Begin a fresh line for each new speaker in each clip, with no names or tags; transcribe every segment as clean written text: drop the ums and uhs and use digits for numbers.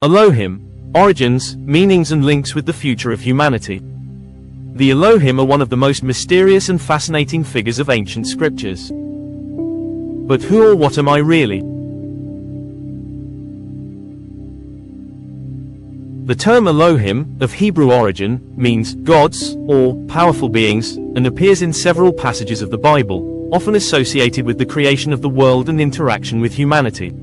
Elohim, origins, meanings and links with the future of humanity. The Elohim are one of the most mysterious and fascinating figures of ancient scriptures. But who or what am I really? The term Elohim, of Hebrew origin, means gods, or powerful beings, and appears in several passages of the Bible, often associated with the creation of the world and interaction with humanity.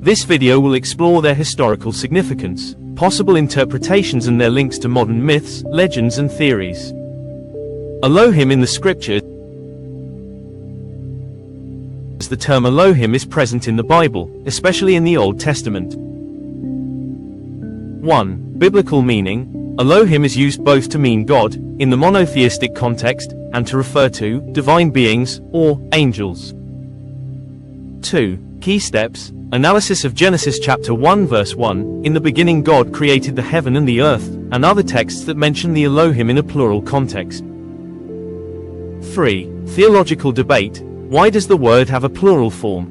This video will explore their historical significance, possible interpretations and their links to modern myths, legends and theories. Elohim in the scriptures. The term Elohim is present in the Bible, especially in the Old Testament. 1. Biblical meaning. Elohim is used both to mean God, in the monotheistic context, and to refer to divine beings, or angels. 2. Key steps. Analysis of Genesis chapter 1 verse 1, in the beginning God created the heaven and the earth, and other texts that mention the Elohim in a plural context. 3. Theological debate. Why does the word have a plural form?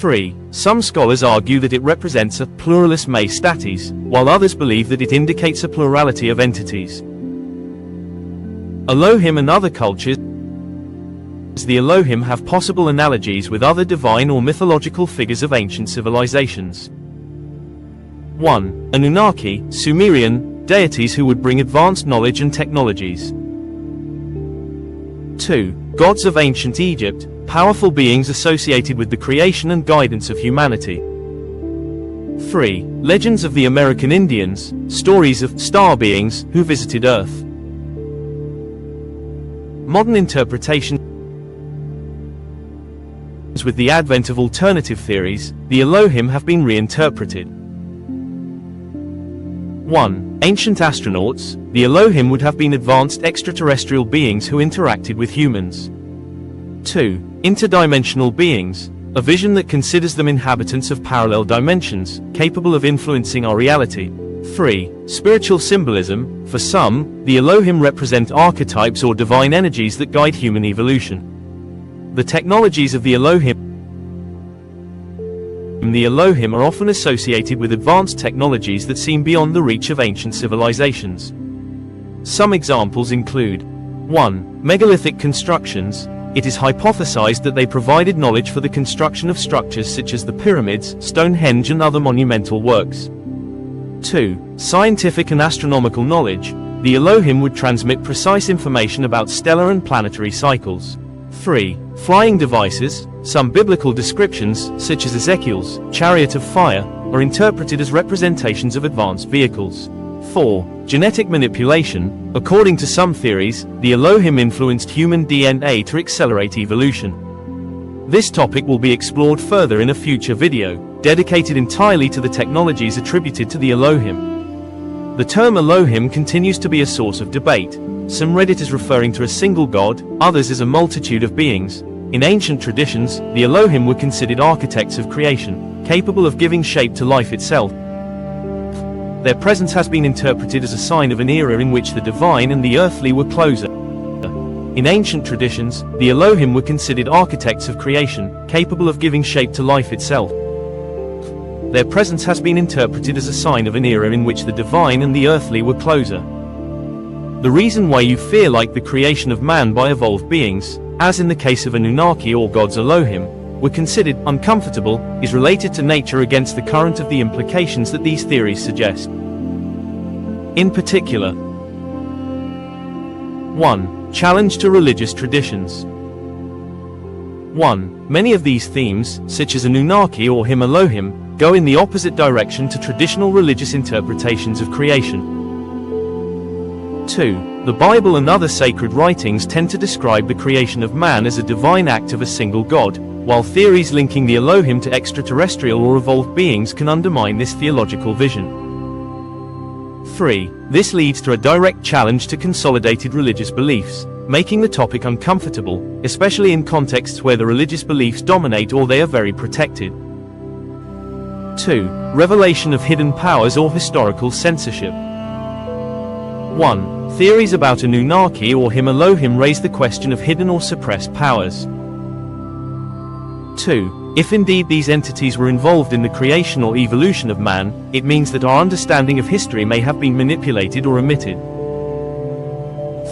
3. Some scholars argue that it represents a pluralis majestatis, while others believe that it indicates a plurality of entities. Elohim and other cultures. The Elohim have possible analogies with other divine or mythological figures of ancient civilizations. 1. Anunnaki, Sumerian, deities who would bring advanced knowledge and technologies. 2. Gods of ancient Egypt, powerful beings associated with the creation and guidance of humanity. 3. Legends of the American Indians, stories of star beings who visited Earth. Modern interpretations. With the advent of alternative theories, the Elohim have been reinterpreted. 1. Ancient astronauts. The Elohim would have been advanced extraterrestrial beings who interacted with humans. 2. Interdimensional beings. A vision that considers them inhabitants of parallel dimensions, capable of influencing our reality. 3. Spiritual symbolism. For some, the Elohim represent archetypes or divine energies that guide human evolution. The technologies of the Elohim. The Elohim are often associated with advanced technologies that seem beyond the reach of ancient civilizations. Some examples include 1. Megalithic constructions. It is hypothesized that they provided knowledge for the construction of structures such as the pyramids, Stonehenge and other monumental works. 2. Scientific and astronomical knowledge. The Elohim would transmit precise information about stellar and planetary cycles. 3. Flying devices. Some biblical descriptions, such as Ezekiel's chariot of fire, are interpreted as representations of advanced vehicles. 4. Genetic manipulation. According to some theories, the Elohim influenced human DNA to accelerate evolution. This topic will be explored further in a future video, dedicated entirely to the technologies attributed to the Elohim. The term Elohim continues to be a source of debate. Some read it as referring to a single god, others as a multitude of beings. In ancient traditions, the Elohim were considered architects of creation, capable of giving shape to life itself. Their presence has been interpreted as a sign of an era in which the divine and the earthly were closer. In ancient traditions, the Elohim were considered architects of creation, capable of giving shape to life itself. Their presence has been interpreted as a sign of an era in which the divine and the earthly were closer. The reason why you fear like the creation of man by evolved beings, as in the case of Anunnaki or gods Elohim, were considered uncomfortable, is related to nature against the current of the implications that these theories suggest. In particular, 1. Challenge to religious traditions. 1. Many of these themes, such as Anunnaki or Him Elohim, go in the opposite direction to traditional religious interpretations of creation. 2. The Bible and other sacred writings tend to describe the creation of man as a divine act of a single God, while theories linking the Elohim to extraterrestrial or evolved beings can undermine this theological vision. 3. This leads to a direct challenge to consolidated religious beliefs, making the topic uncomfortable, especially in contexts where the religious beliefs dominate or they are very protected. 2. Revelation of hidden powers or historical censorship. 1. Theories about Anunnaki or Him Elohim raise the question of hidden or suppressed powers. 2. If indeed these entities were involved in the creation or evolution of man, it means that our understanding of history may have been manipulated or omitted.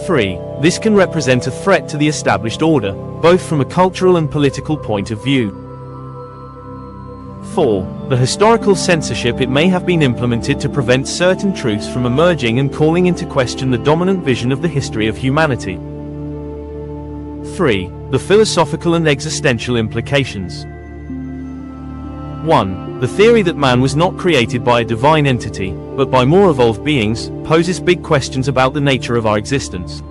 3. This can represent a threat to the established order, both from a cultural and political point of view. 4. The historical censorship. It may have been implemented to prevent certain truths from emerging and calling into question the dominant vision of the history of humanity. 3. The philosophical and existential implications. 1. The theory that man was not created by a divine entity, but by more evolved beings, poses big questions about the nature of our existence.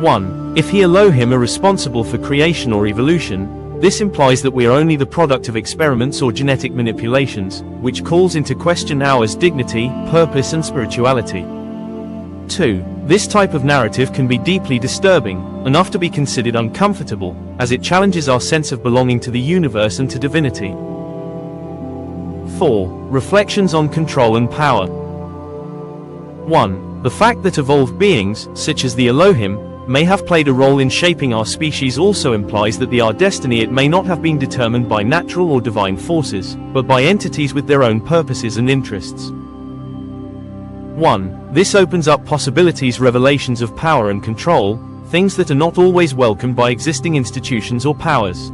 1. If he Elohim are responsible for creation or evolution, this implies that we are only the product of experiments or genetic manipulations, which calls into question ours dignity, purpose and spirituality. 2. This type of narrative can be deeply disturbing, enough to be considered uncomfortable, as it challenges our sense of belonging to the universe and to divinity. 4. Reflections on control and power. 1. The fact that evolved beings, such as the Elohim, may have played a role in shaping our species also implies that our destiny may not have been determined by natural or divine forces, but by entities with their own purposes and interests. 1. This opens up possibilities, revelations of power and control, things that are not always welcomed by existing institutions or powers.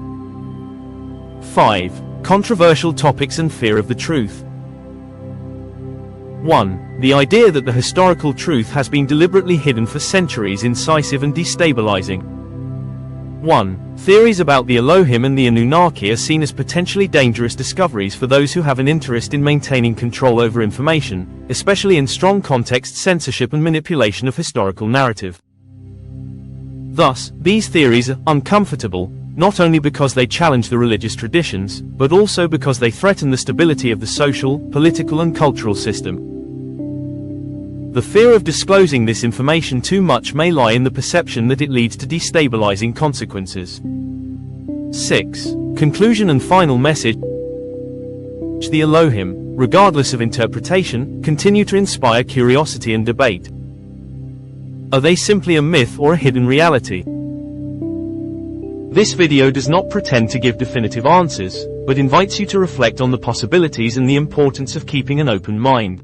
5. Controversial topics and fear of the truth. 1. The idea that the historical truth has been deliberately hidden for centuries, incisive and destabilizing. 1. Theories about the Elohim and the Anunnaki are seen as potentially dangerous discoveries for those who have an interest in maintaining control over information, especially in strong context censorship and manipulation of historical narrative. Thus, these theories are uncomfortable, not only because they challenge the religious traditions, but also because they threaten the stability of the social, political and cultural system. The fear of disclosing this information too much may lie in the perception that it leads to destabilizing consequences. 6. Conclusion and final message. The Elohim, regardless of interpretation, continue to inspire curiosity and debate. Are they simply a myth or a hidden reality? This video does not pretend to give definitive answers, but invites you to reflect on the possibilities and the importance of keeping an open mind.